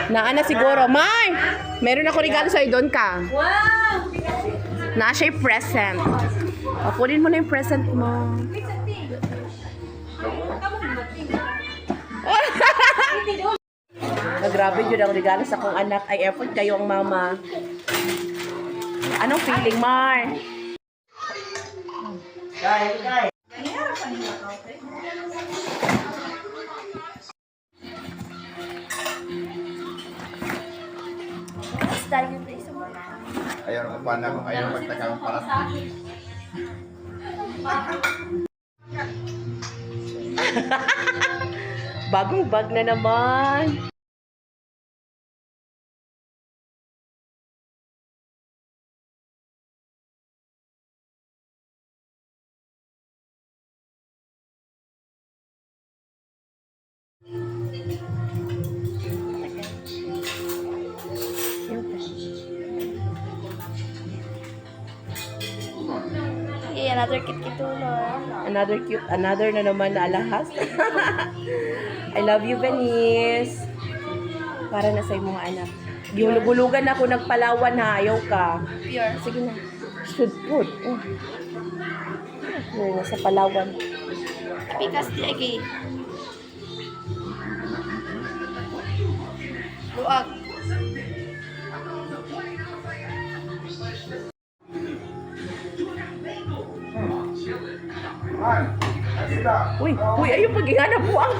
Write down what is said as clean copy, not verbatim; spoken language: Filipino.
Naana siguro. May! Meron ako regalo sa'yo. Doon ka. Wow! Na siya yung present. O, kunin mo na yung present mo. Grabe yun ang regalo sa kong anak. Ay, effort kayo ang mama. Anong feeling, Mar? Ayaw ko pa na kung ayaw magtagang para sa akin. Bagong bag na naman. Hey, another kit tulor. Another cute, another na naman na alahas. I love you, Venice. Para na sa mga anak. Gihulugulugan ako nagpalawan ha, ayaw ka. Pure. Sige na. Should put. Nasa Palawan. Pikas lagi. Luag. Uy, ayun pag-ihanap mo ang